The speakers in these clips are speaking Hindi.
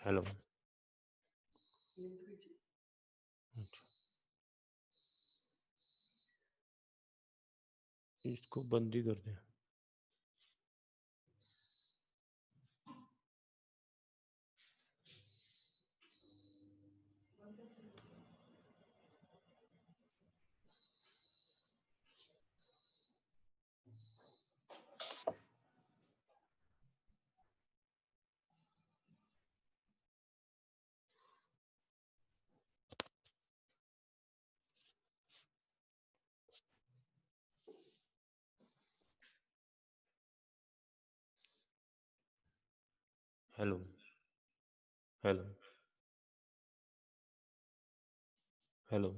हेलो। इसको बंद ही कर दें। Hello hello hello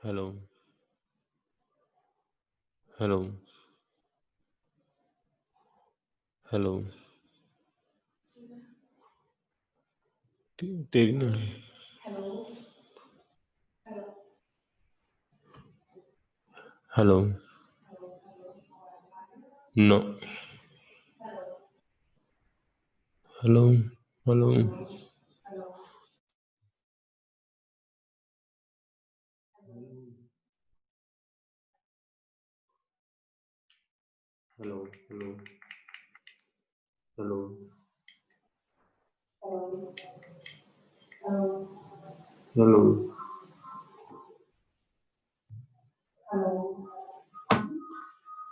hello hello hello. तेरी ना। Hello. No. Hello hello hello hello hello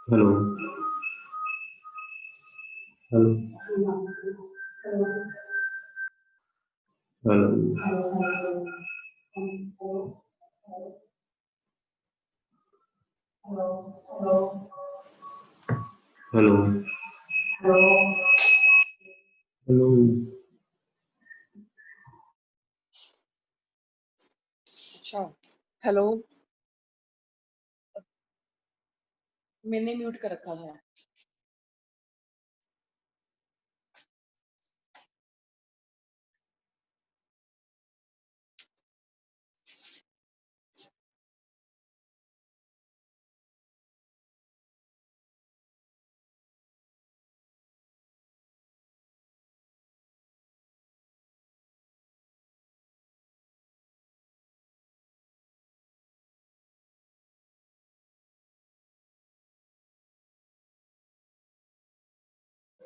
hello hello hello hello hello. अच्छा, हेलो। मैंने म्यूट कर रखा है।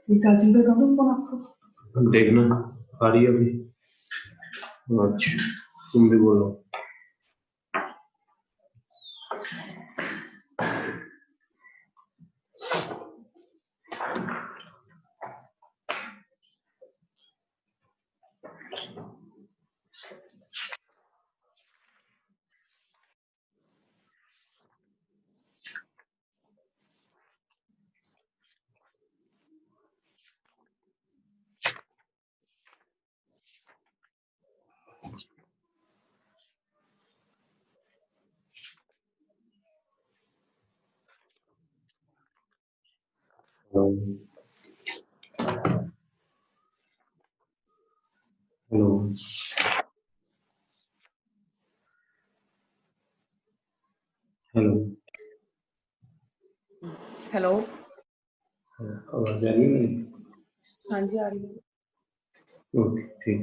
चाची पे करूँ फोन आपको? देखना आ रही है अभी। अच्छा तुम भी बोलो। Hello hello hello. हेलो। आवाज आ रही है मेरी? हाँ जी, आ रही है। ओके ठीक।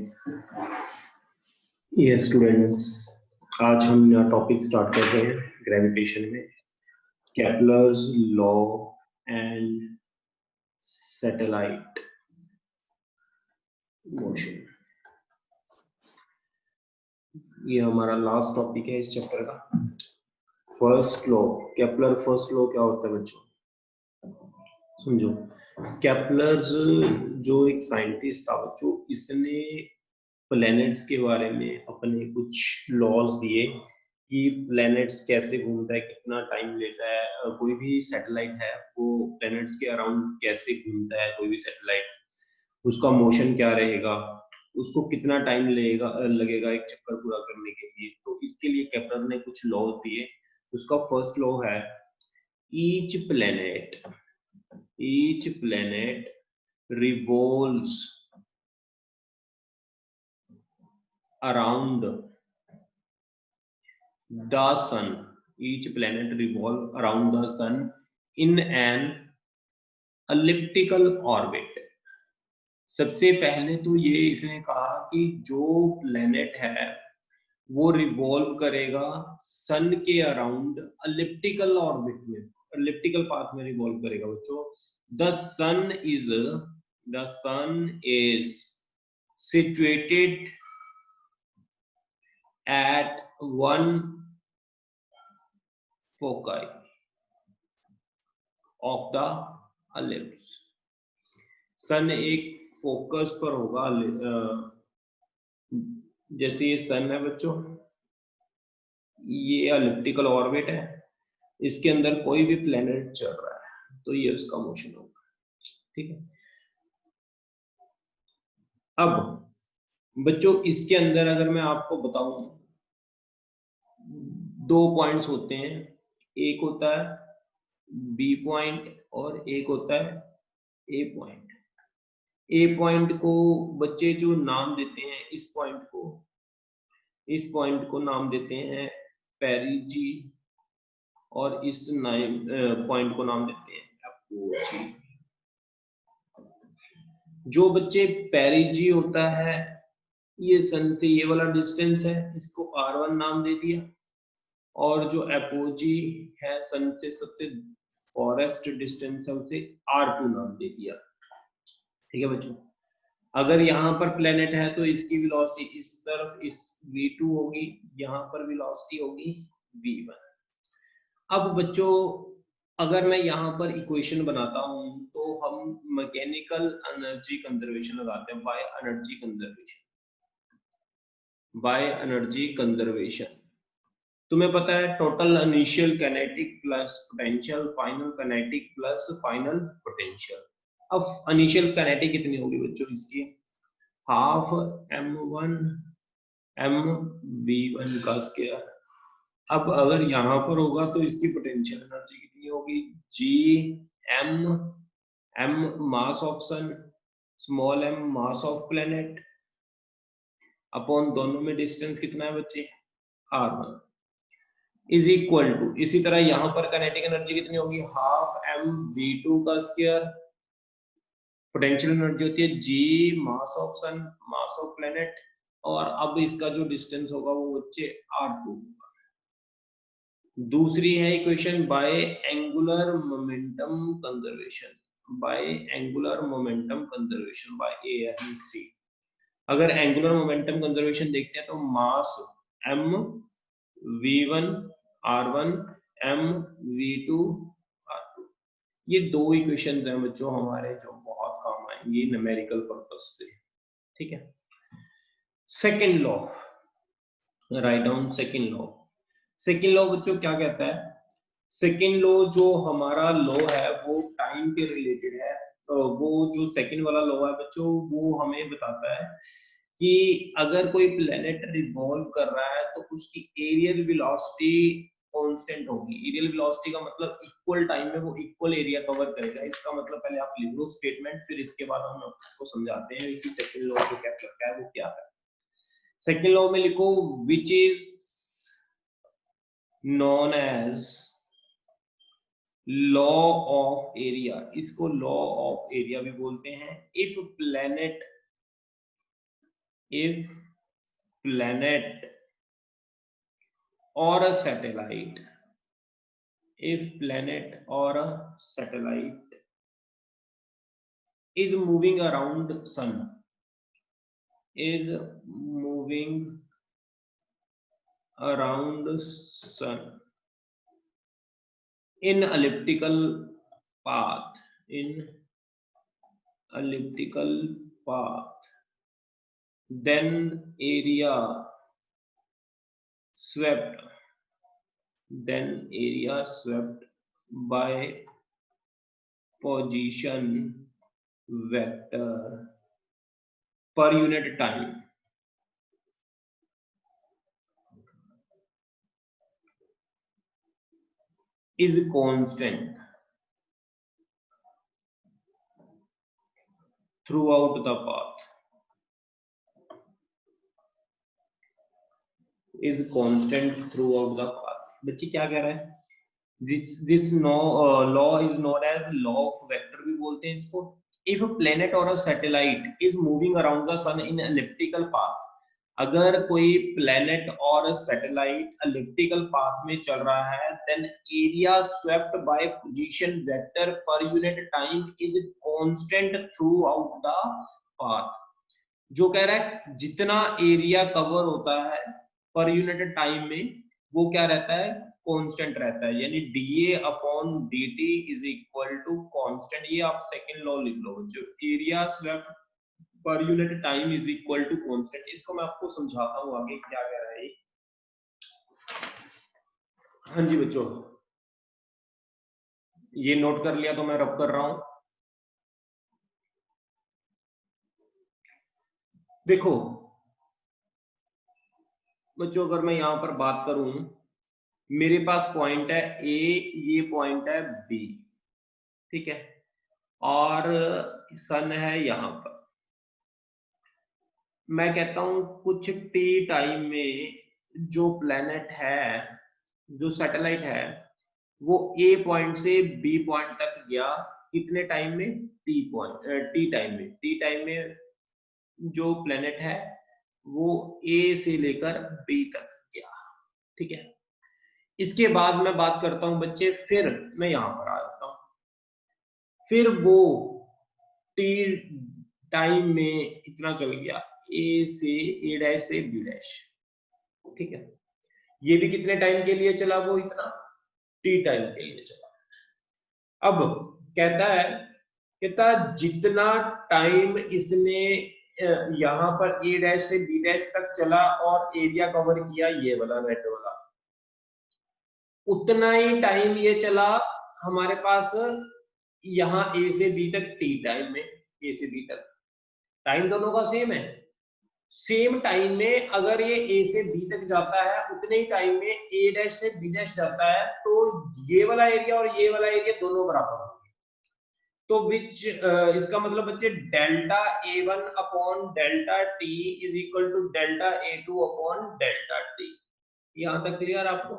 ये स्टूडेंट्स, आज हम नया टॉपिक स्टार्ट करते हैं ग्रेविटेशन में। Kepler's law and satellite motion. ये हमारा लास्ट टॉपिक है इस चैप्टर का। First law, Kepler first law क्या होता है बच्चों? समझो। केपलर्स जो एक साइंटिस्ट था बच्चों, इसने प्लैनेट्स के बारे में अपने कुछ लॉज दिए कि प्लैनेट्स कैसे घूमता है, कितना टाइम लेता है, कोई भी सैटेलाइट है वो प्लैनेट्स के अराउंड कैसे घूमता है, कोई भी सैटेलाइट उसका मोशन क्या रहेगा, उसको कितना टाइम लगेगा एक चक्कर पूरा करने के लिए। तो इसके लिए केपलर ने कुछ लॉज दिए। उसका फर्स्ट लॉ है each planet revolves around the sun. Each planet revolve around the sun in an elliptical orbit. सबसे पहले तो ये इसने कहा कि जो प्लेनेट है वो रिवॉल्व करेगा सन के अराउंड एलिप्टिकल ऑर्बिट में, एलिप्टिकल पाथ में रिवॉल्व करेगा बच्चों। The sun is situated at one foci of the ellipse। Sun एक फोकस पर होगा, जैसे ये सन है बच्चों, ये एलिप्टिकल ऑर्बिट है, इसके अंदर कोई भी प्लेनेट चल रहा है तो ये उसका मोशन होगा, ठीक है। अब बच्चों इसके अंदर अगर मैं आपको बताऊं, दो पॉइंट्स होते हैं, एक होता है बी पॉइंट और एक होता है ए पॉइंट। ए पॉइंट को बच्चे जो नाम देते हैं, इस पॉइंट को नाम देते हैं पेरिजी, और इस पॉइंट को नाम देते हैं अपोजी। जो बच्चे पेरिजी होता है, ये सन से ये वाला डिस्टेंस है, इसको R1 नाम दे दिया, और जो एपोजी है सन से सबसे फॉरेस्ट डिस्टेंस है, उसे R2 नाम दे दिया, ठीक है बच्चों। अगर यहाँ पर प्लेनेट है तो इसकी वेलोसिटी इस तरफ इस v2 होगी, यहाँ पर वेलोसिटी होगी v1। अब बच्चों अगर मैं यहाँ पर इक्वेशन बनाता हूँ तो हम मैकेनिकल एनर्जी कंजर्वेशन लगाते हैं, बाय एनर्जी कंजर्वेशन। तुम्हें पता है total initial kinetic plus potential, final kinetic plus final potential. अब इनिशियल काइनेटिक कितनी होगी बच्चों इसकी, हाफ m1 mv1 का स्क्वायर। अब अगर यहाँ पर होगा तो इसकी पोटेंशियल एनर्जी कितनी होगी, m mass of sun, small m mass of planet, upon दोनों में डिस्टेंस कितना है बच्चे, r1 इज इक्वल टू, इसी तरह यहाँ पर काइनेटिक एनर्जी कितनी होगी, हाफ mv2 का स्क्वायर, पोटेंशियल एनर्जी होती है g mass of sun mass of planet, और अब इसका जो डिस्टेंस होगा वो बच्चे r2 होगा। दूसरी है equation by angular momentum conservation, by ANC। अगर एंगुलर मोमेंटम कंजर्वेशन देखते हैं तो मास m v1 r1 m v2 r2, ये दो इक्वेशन हैं बच्चों हमारे जो बहुत काम आएंगी न्यूमेरिकल पर्पस से, ठीक है। Second law, write down second law. Second law बच्चों क्या कहता है, सेकेंड लॉ जो हमारा लॉ है वो टाइम के रिलेटेड है। तो वो जो सेकेंड वाला लॉ है बच्चों वो हमें बताता है कि अगर कोई प्लेनेट रिवॉल्व कर रहा है तो उसकी एरियल वेलोसिटी कांस्टेंट होगी। एरियल वेलोसिटी का मतलब इक्वल टाइम में वो इक्वल एरिया कवर करेगा। इसका मतलब पहले आप लिख लो स्टेटमेंट, फिर इसके बाद हम इसको समझाते हैं कि सेकंड लॉ को क्या करता है, वो क्या है। सेकंड लॉ में लिखो which is known as law of area, इसको लॉ ऑफ एरिया भी बोलते हैं। If planet or a satellite, if planet or a satellite is moving around sun, is moving around sun in elliptical path, then area swept by position vector per unit time is constant throughout the path, is constant throughout the path। बच्चे क्या कह रहा है, this law is known as law of vector भी बोलते हैं इसको। इफ अ प्लेनेट और a satellite is moving around the sun in elliptical path, अगर कोई प्लेनेट और सैटेलाइट एलिप्टिकल पाथ में चल रहा है, then area swept by position vector per unit time is constant throughout the path. जो कह रहा है जितना एरिया कवर होता है पर यूनिट टाइम में वो क्या रहता है, कांस्टेंट रहता है, यानी dA upon dt is equal to constant. ये आप सेकंड लॉ लिख लो, जो area swept per unit time is equal to constant. इसको मैं आपको समझाता हूँ आगे क्या कह रहा है ये। हाँ जी बच्चों, ये नोट कर लिया तो मैं रब कर रहा हूं। देखो बच्चों, अगर मैं यहां पर बात करूं, मेरे पास पॉइंट है ए, ये पॉइंट है बी, ठीक है, और सन है यहां पर। मैं कहता हूं कुछ टी टाइम में जो प्लेनेट है, जो सैटेलाइट है, वो ए पॉइंट से बी पॉइंट तक गया। कितने टाइम में, टी पॉइंट, टी टाइम में। टी टाइम में जो प्लेनेट है वो ए से लेकर बी तक गया, ठीक है। इसके बाद मैं बात करता हूं बच्चे, फिर मैं यहां पर आ जाता हूं, फिर वो टी टाइम में इतना चल गया, ए से, ए डैश से बी डैश, ठीक है। ये भी कितने टाइम के लिए चला, वो इतना टी टाइम के लिए चला। अब कहता है, कहता जितना टाइम इसने यहां पर ए डैश से बी डैश तक चला और एरिया कवर किया, ये वाला रेड वाला, उतना ही टाइम ये चला हमारे पास यहाँ ए से बी तक टी टाइम में। ए से बी तक टाइम दोनों का सेम है। सेम टाइम में अगर ये ए से बी तक जाता है, उतने ही टाइम में ए डैश से बी डैश जाता है, तो ये वाला एरिया और ये वाला एरिया दोनों बराबर होंगे। तो विच इसका मतलब बच्चे delta A1 upon delta t is equal to delta A2 upon delta t. यहां तक क्लियर आपको?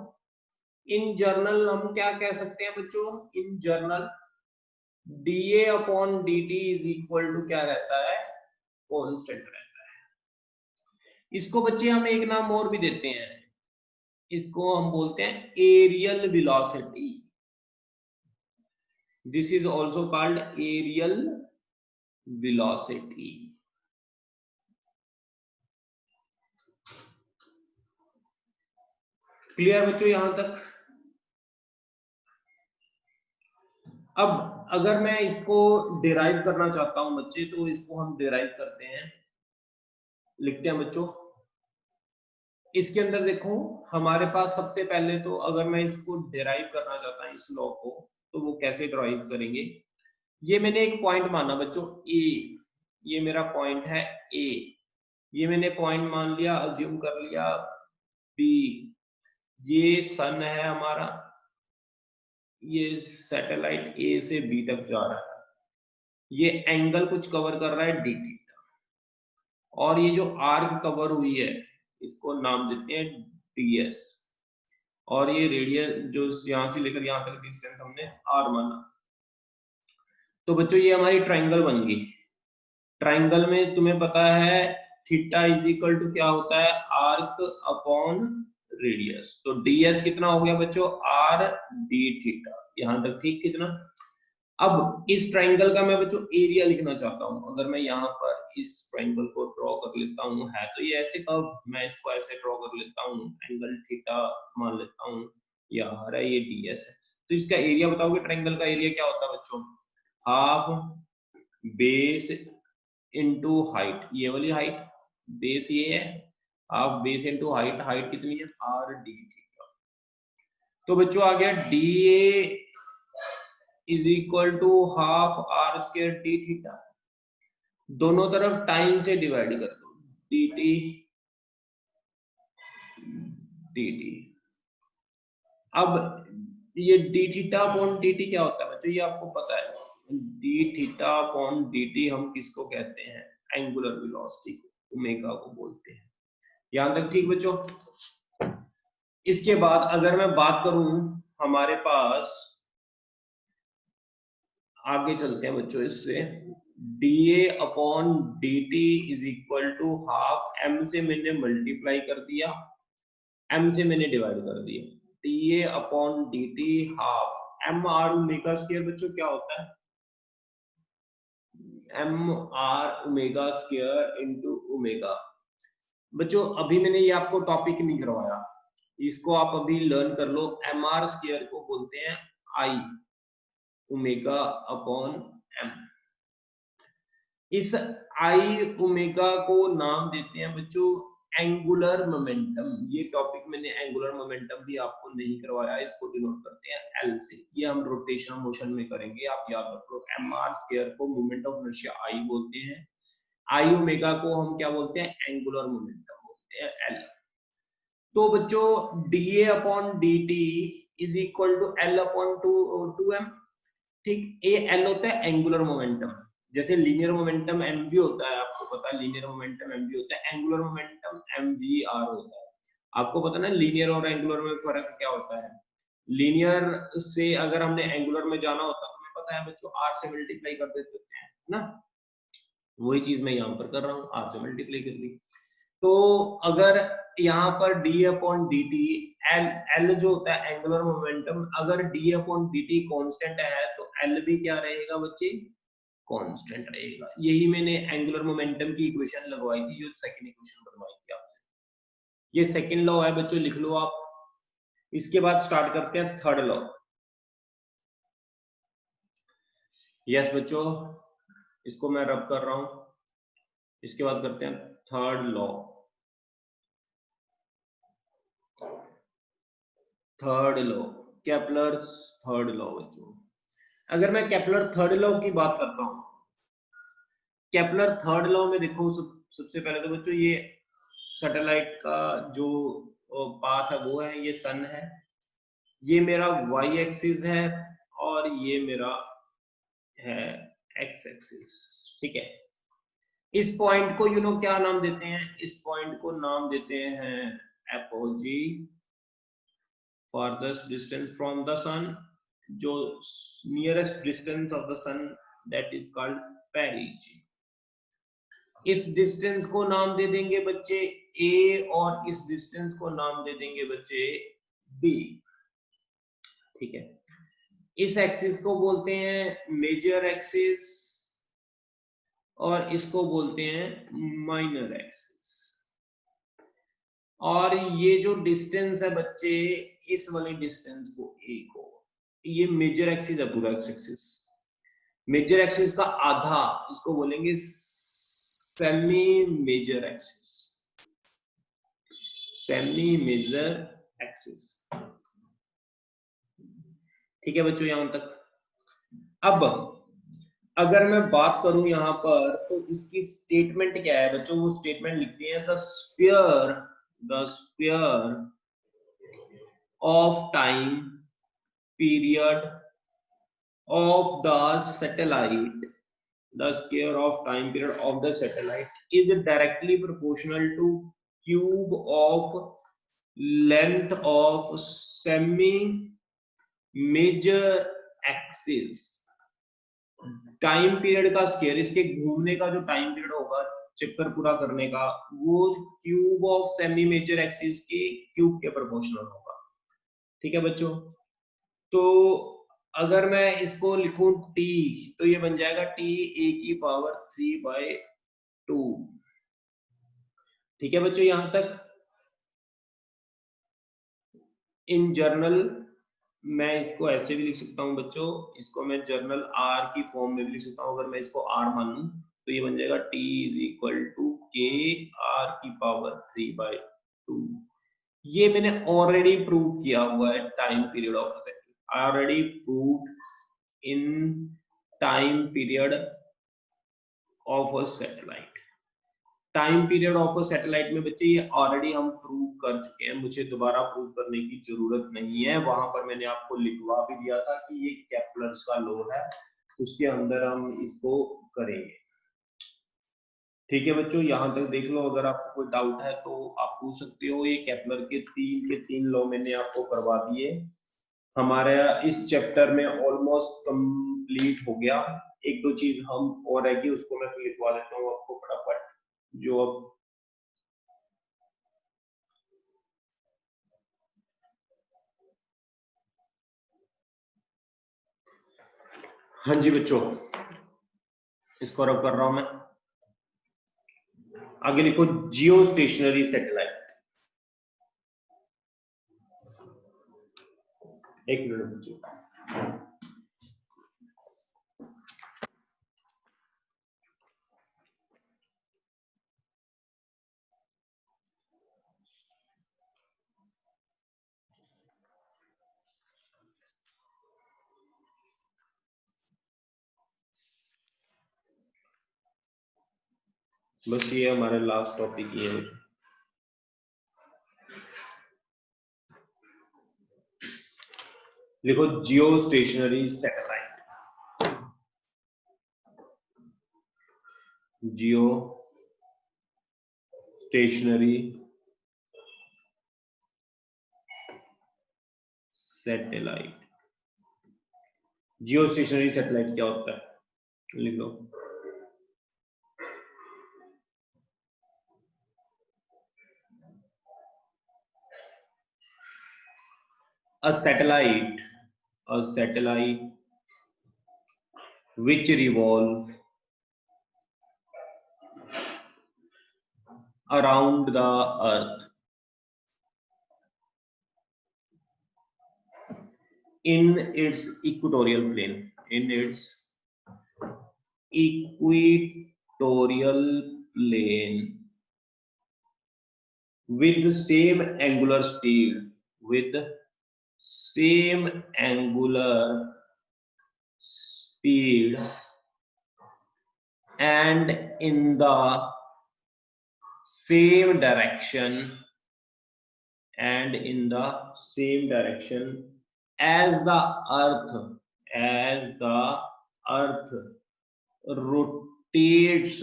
इन जर्नल हम क्या कह सकते हैं बच्चों, in general dA upon dt is equal to क्या रहता है, कांस्टेंट रहता है। इसको बच्चे हम एक नाम और भी देते हैं, इसको हम बोलते हैं areal velocity. This is also called areal velocity. Clear बच्चों यहां तक? अब अगर मैं इसको डिराइव करना चाहता हूं बच्चे, तो इसको हम डिराइव करते हैं, लिखते हैं बच्चों। इसके अंदर देखो हमारे पास सबसे पहले तो, अगर मैं इसको डिराइव करना चाहता हूं इस लॉ को, तो वो कैसे डिराइव करेंगे। ये मैंने एक पॉइंट माना बच्चों ए, ये मेरा पॉइंट है ए, ये मैंने पॉइंट मान लिया, अज्यूम कर लिया बी, ये सन है हमारा, ये सैटेलाइट ए से बी तक जा रहा है, ये एंगल कुछ कवर कर रहा है डी थीटा, और ये जो आर्क कवर हुई है इसको नाम देते हैं ds, और ये रेडियस जो यहां से लेकर यहां तक डिस्टेंस हमने r माना। तो बच्चों ये हमारी ट्रायंगल बन गई। ट्रायंगल में तुम्हें पता है थीटा इज इक्वल टू क्या होता है, आर्क अपॉन रेडियस। तो ds कितना हो गया बच्चों, r d थीटा। यहां तक ठीक कितना? अब इस ट्रायंगल का मैं बच्चों एरिया लिखना चाहता हूं। अगर मैं यहाँ पर इस ट्रायंगल को ड्रॉ कर लेता हूँ, है तो ये ऐसे कर्व, मैं इसको ऐसे ड्रॉ कर लेता हूँ, एंगल थीटा मान लेता हूँ, ये आ रहा है, ये ds है। तो इसका एरिया बताओगे, ट्रायंगल का एरिया क्या होता है बच्चों, हाफ बेस इनटू हाइट, ये वाली हाइट, बेस ये है, half base into height, height कितनी है, r d थीटा। तो बच्चों आ गया dA is equal to half r square d theta. दोनों तरफ टाइम से डिवाइड कर दो, dt dt। अब ये डी थीटा अपॉन dt क्या होता है बच्चों, ये आपको पता है, डी थीटा अपॉन dt हम किसको कहते हैं, एंगुलर वेलोसिटी को, ओमेगा को बोलते हैं। यहां तक ठीक बच्चों? इसके बाद अगर मैं बात करूं हमारे पास आगे चलते हैं बच्चों इससे, dA upon dt is equal to half, m से मैंने मल्टीप्लाई कर दिया, m से मैंने डिवाइड कर दिया, dA upon dt half m r omega square बच्चों क्या होता है, m r omega square into omega. बच्चों अभी मैंने ये आपको टॉपिक नहीं करवाया, इसको आप अभी लर्न कर लो। एम आर स्क्वायर को बोलते हैं आई ओमेगा अपॉन एम। इस आई ओमेगा को नाम देते हैं बच्चों एंगुलर मोमेंटम। ये टॉपिक मैंने एंगुलर मोमेंटम भी आपको नहीं करवाया, इसको डिनोट करते हैं एल से। ये हम रोटेशनल मोशन में करेंगे, आप याद रख लो। एम आर स्क्वायर को मोमेंट ऑफ इनर्शिया आई बोलते हैं, आई ओमेगा को हम क्या बोलते हैं, एंगुलर मोमेंटम बोलते हैं, एल। तो बच्चों dA upon dt is equal to l upon two m. ठीक, ए एल होता है एंगुलर मोमेंटम, जैसे लीनियर मोमेंटम mv होता है, आपको पता है लीनियर मोमेंटम mv होता है, एंगुलर मोमेंटम mvr होता है। आपको पता ना लीनियर और एंगुलर में फर्क क्या होता है। लीनियर से अगर हमने एंगुलर में जाना होता है, हमें पता है बच्चों r से मल्टीप्लाई कर देते हैं ना, वही चीज मैं यहाँ पर कर रहा हूँ, r से मल्टीप्लाई कर दी। तो अगर यहाँ पर d upon D T, L जो होता है एंगुलर मोमेंटम, अगर d upon D T constant है तो एल भी क्या रहेगा बच्चे, कांस्टेंट रहेगा। यही मैंने एंगुलर मोमेंटम की इक्वेशन लगवाई थी, जो सेकंड इक्वेशन बनवाई थी आपसे। ये सेकंड लॉ है बच्चों, लिख लो आप। इसके बाद स्टार्ट करते हैं थर्ड लॉ। यस बच्चों, इसको मैं रब कर रहा हूं। इसके बाद करते हैं third law. Third law, Kepler's third law बच्चों। अगर मैं केपलर थर्ड लॉ की बात करता हूं, केपलर थर्ड लॉ में देखो, सबसे पहले तो बच्चों ये सैटेलाइट का जो पाथ है वो है, ये सन है, ये मेरा वाई एक्सिस है और ये मेरा है एक्स एक्सिस। ठीक है, इस पॉइंट को क्या नाम देते हैं, इस पॉइंट को नाम देते हैं apogee, farthest distance from the sun, जो nearest distance of the sun, that is called perigee। इस डिस्टेंस को नाम दे देंगे बच्चे a और इस डिस्टेंस को नाम दे देंगे बच्चे b। ठीक है, इस एक्सिस को बोलते हैं मेजर एक्सिस और इसको बोलते हैं माइनर एक्सिस। और ये जो डिस्टेंस है बच्चे, इस वाले डिस्टेंस को a को, ये मेजर एक्सिस है पूरा एक्स एक्सिस। मेजर एक्सिस का आधा इसको बोलेंगे semi major axis, semi major axis. ठीक है बच्चों यहां तक। अब अगर मैं बात करूं यहां पर, तो इसकी स्टेटमेंट क्या है बच्चों, वो स्टेटमेंट लिखते हैं the sphere of time period of the satellite, the square of time period of the satellite is directly proportional to cube of length of semi major axis। Time period का स्क्वायर, इसके घूमने का जो टाइम पीरियड होगा चक्कर पूरा करने का, वो cube of semi major axis के क्यूब के प्रोपोर्शनल होगा। ठीक है बच्चों, तो अगर मैं इसको लिखूं t, तो ये बन जाएगा t a की पावर 3/2। ठीक है बच्चों यहां तक। इन जर्नल मैं इसको ऐसे भी लिख सकता हूं बच्चों, इसको मैं जर्नल r की फॉर्म में भी लिख सकता हूं। अगर मैं इसको r मान लूं तो ये बन जाएगा t = k r की पावर 3/2। ये मैंने ऑलरेडी प्रूव किया हुआ है time period of second, already proved in time period of a satellite। Time period of a satellite में बच्चे ये ऑलरेडी हम प्रूव कर चुके हैं, मुझे दोबारा प्रूव करने की जरूरत नहीं है। वहां पर मैंने आपको लिखवा भी दिया था कि ये केपलर्स का लॉ है, उसके अंदर हम इसको करेंगे। ठीक है बच्चों, यहां तक देख लो। अगर आपको कोई डाउट है तो आप पूछ सकते हो। ये केपलर के तीन लॉ मैंने आपको करवा दिए। हमारा इस चैप्टर में ऑलमोस्ट कंप्लीट हो गया। एक दो चीज हम और रहेगी, उसको मैं लिखवा देता हूँ आपको फटाफट, जो अब हाँ जी बच्चों, इसको रब कर रहा हूं मैं। आगे लिखो जियो स्टेशनरी सैटेलाइट। एक मिनट बच्चों, बस ये हमारे लास्ट टॉपिक ही है। लिखो जियो स्टेशनरी सैटेलाइट। जियो स्टेशनरी सैटेलाइट। जियो स्टेशनरी सैटेलाइट क्या होता है, लिख लो। A satellite which revolve around the earth in its equatorial plane, in its equatorial plane with the same angular speed, with same angular speed and in the same direction, and in the same direction as the earth rotates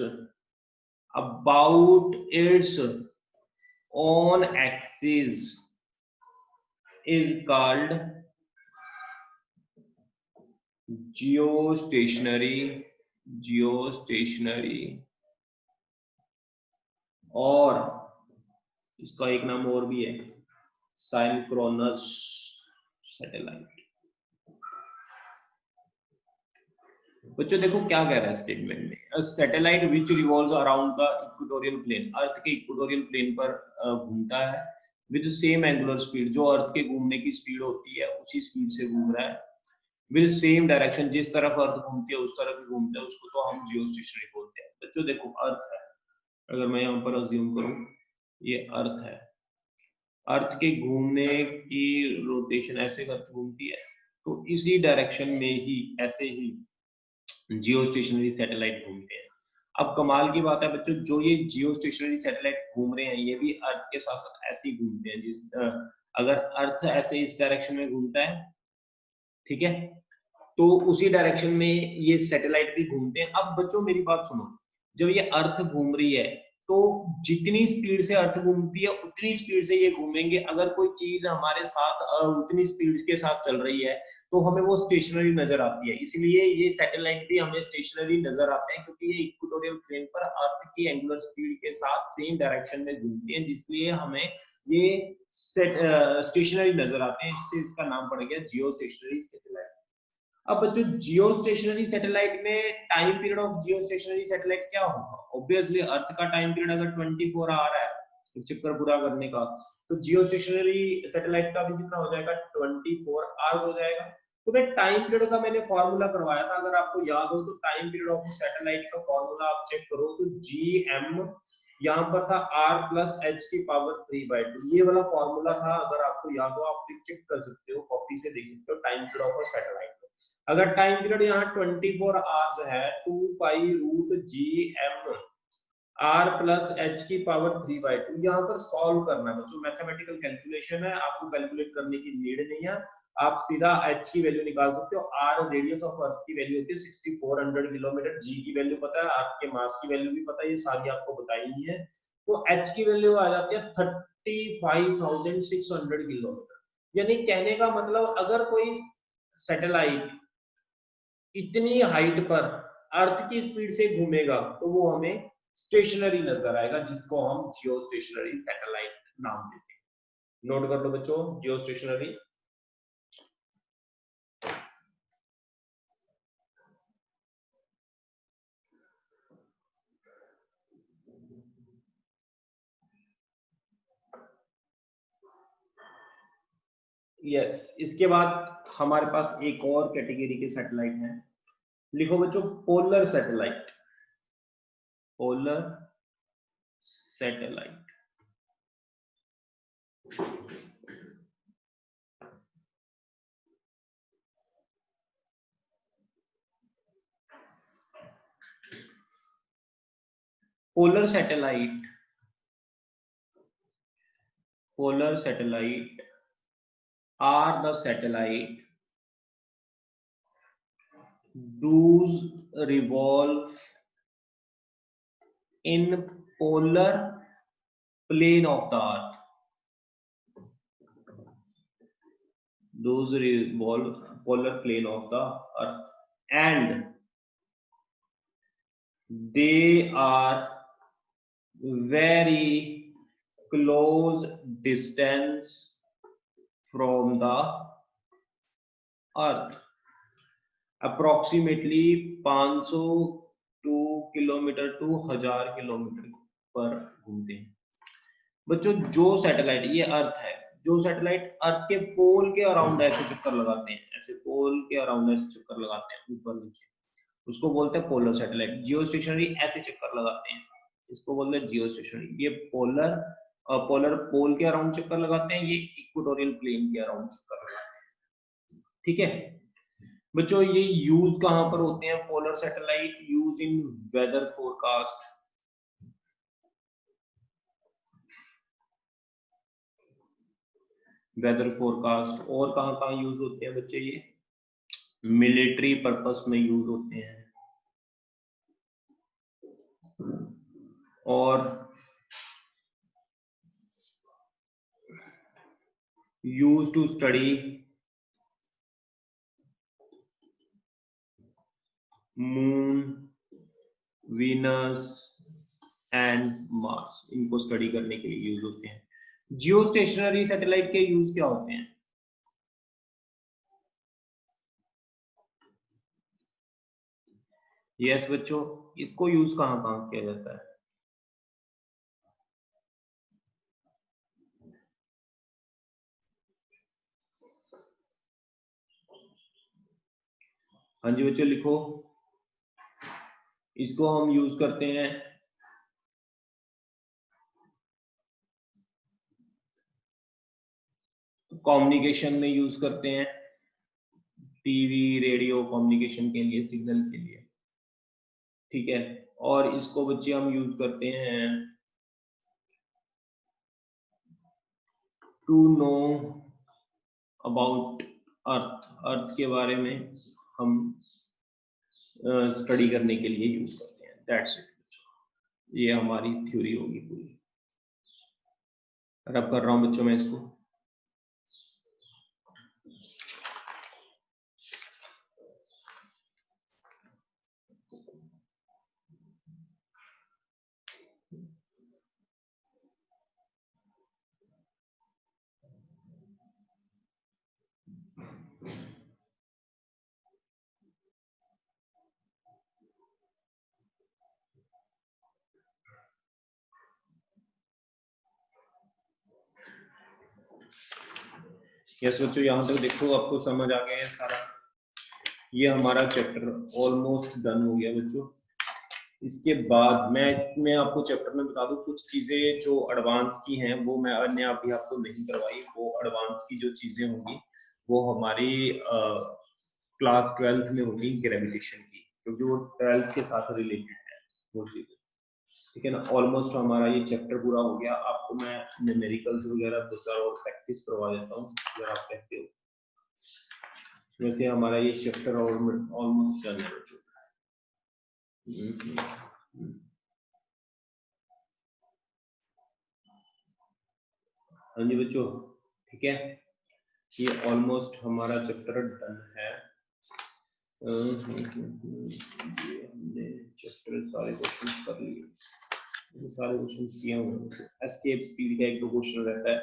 about its own axis is called geostationary और इसका एक नाम और भी है, सिंक्रोनस सैटेलाइट। बच्चों देखो क्या कह रहा है स्टेटमेंट में, satellite which revolves around the equatorial plane, earth के इक्वेटोरियल प्लेन पर घूमता है, विद सेम एंगुलर स्पीड, जो अर्थ के घूमने की स्पीड होती है उसी स्पीड से घूम रहा है, विद सेम डायरेक्शन, जिस तरफ अर्थ घूमती है उस तरफ ही घूमता है, उसको तो हम जियोस्टेशनरी बोलते हैं। बच्चों देखो अर्थ है, अगर मैं यहाँ पर अज्यूम करूँ ये अर्थ है, अर्थ के घूमने की रोटेशन ऐसे अर्थ घूमती है, तो इसी डायरेक्शन में ही ऐसे ही जियो स्टेशनरी सैटेलाइट घूमते हैं। अब कमाल की बात है बच्चों, जो ये जियो स्टेशनरी सैटेलाइट घूम रहे हैं ये भी अर्थ के साथ साथ ऐसे ही घूमते हैं, जिस अगर अर्थ ऐसे इस डायरेक्शन में घूमता है, ठीक है, तो उसी डायरेक्शन में ये सैटेलाइट भी घूमते हैं। अब बच्चों मेरी बात सुनो, जब ये अर्थ घूम रही है तो जितनी स्पीड से अर्थ घूमती है उतनी स्पीड से ये घूमेंगे। अगर कोई चीज हमारे साथ उतनी स्पीड के साथ चल रही है तो हमें वो स्टेशनरी नजर आती है, इसलिए ये सैटेलाइट भी हमें स्टेशनरी नजर आते हैं, क्योंकि ये इक्वेटोरियल प्लेन पर अर्थ की एंगुलर स्पीड के साथ सेम डायरेक्शन में घूमती है, जिसलिए हमें ये स्टेशनरी नजर आते हैं। इससे इसका नाम पड़ गया जियो स्टेशनरी सैटेलाइट। अब बच्चों जियो स्टेशनरी सैटेलाइट में time period of Jio stationery satellite क्या होगा, ऑब्वियसली अर्थ का टाइम पीरियड अगर 24 आवर है चक्कर पूरा करने का, तो जियो स्टेशनरी सैटेलाइट का भी कितना हो जाएगा, 24 आवर्स हो जाएगा। तो मैं टाइम पीरियड का मैंने फॉर्मूला करवाया था, अगर आपको याद हो तो टाइम पीरियड ऑफ सैटेलाइट का फॉर्मूला आप चेक करो तो GM यहाँ पर था R+H⁻², ये वाला फॉर्मूला था, अगर आपको याद हो आप चेक कर सकते हो, कॉपी से देख सकते हो टाइम पीरियड ऑफ सैटेलाइट। अगर टाइम पीरियड यहाँ 24 आवर्स है, 2π√GM R+H⁻², यहाँ पर सॉल्व करना है बच्चों, मैथमेटिकल कैलकुलेशन है, आपको कैलकुलेट करने की नीड नहीं है, आप सीधा H की वैल्यू निकाल सकते हो। R रेडियस ऑफ अर्थ की वैल्यू होती है 6400 किलोमीटर, G की वैल्यू पता है, अर्थ के मास की वैल्यू भी पता है, ये सारी आपको बताई ही है, तो H की वैल्यू आ जाती है 35,600 किलोमीटर। यानी कहने का मतलब अगर कोई सैटेलाइट इतनी हाइट पर अर्थ की स्पीड से घूमेगा तो वो हमें स्टेशनरी नजर आएगा, जिसको हम जियो स्टेशनरी सैटेलाइट नाम देते हैं। नोट कर लो बच्चों, जियो स्टेशनरी। यस, इसके बाद हमारे पास एक और कैटेगरी के सैटेलाइट हैं। लिखो बच्चों, polar satellite. Polar satellite. Polar satellite, polar satellite are the satellite those revolve in polar plane of the earth. Those revolve polar plane of the earth, and they are very close distance from the earth, approximately 500 kilometre to 1000 kilometre पर घूमते हैं। बच्चों जो सैटेलाइट, ये अर्थ है, जो सैटेलाइट अर्थ के पोल के अराउंड ऐसे चक्कर लगाते हैं, ऐसे पोल के अराउंड ऐसे चक्कर लगाते हैं ऊपर नीचे, उसको बोलते हैं पोलर सैटेलाइट। जियो स्टेशनरी ऐसे चक्कर लगाते हैं, इसको बोलते हैं जियो स्टेशनरी। ये पोलर पोलर पोल के अराउंड चक्कर लगाते हैं, ये इक्वेटोरियल प्लेन के अराउंड चक्कर लगाते हैं। ठीक है बच्चों, ये यूज कहां पर होते हैं? Polar satellite use in weather forecast. Weather forecast. और कहां कहां यूज होते हैं बच्चे? ये मिलिट्री पर्पस में यूज होते हैं, और use to study moon, Venus and Mars. इनको स्टडी करने के लिए यूज होते हैं। जियो स्टेशनरी सैटेलाइट के यूज क्या होते हैं? यस बच्चों, इसको यूज कहां कहां किया जाता है? हाँ जी बच्चों लिखो, इसको हम यूज करते हैं कम्युनिकेशन में, यूज करते हैं टीवी रेडियो कम्युनिकेशन के लिए, सिग्नल के लिए। ठीक है, और इसको बच्चे हम यूज करते हैं टू नो अबाउट अर्थ। अर्थ के बारे में हम स्टडी करने के लिए यूज करते हैं। दैट्स इट, ये हमारी थ्योरी होगी पूरी। रब कर रहा हूं बच्चों मैं इसको। यस बच्चों, यहाँ तक देखो आपको समझ आ गया है सारा। ये हमारा चैप्टर ऑलमोस्ट डन हो गया बच्चों। इसके बाद मैं इसमें आपको चैप्टर में बता दूं कुछ चीजें जो एडवांस की हैं, वो मैं अन्य अभी आपको नहीं करवाई। वो एडवांस की जो चीजें होंगी वो हमारी क्लास 12th में होगी, ग्रेविटेशन की, क्योंकि वो 12th के साथ रिलेटेड है वो चीजें। ठीक है ना, ऑलमोस्ट हमारा ये चैप्टर पूरा हो गया। आपको मैं न्यूमेरिकल्स वगैरह दूसरा और प्रैक्टिस करवा देता हूँ अगर आप कहते हो। वैसे हमारा ये चैप्टर ऑलमोस्ट डन हो चुका है। हाँ जी बच्चों, ठीक है। ये ऑलमोस्ट हमारा चैप्टर डन है। ये हमने चैप्टर सारे क्वेश्चन कर लिए, सारे क्वेश्चन किए हुए। एस्केप स्पीड का एक दो क्वेश्चन रहता है,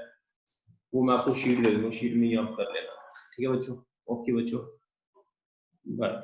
वो मैं आपको शीट दे दूंगा, शीट में ही आप कर लेना। ठीक है बच्चों, ओके बच्चों, बाय।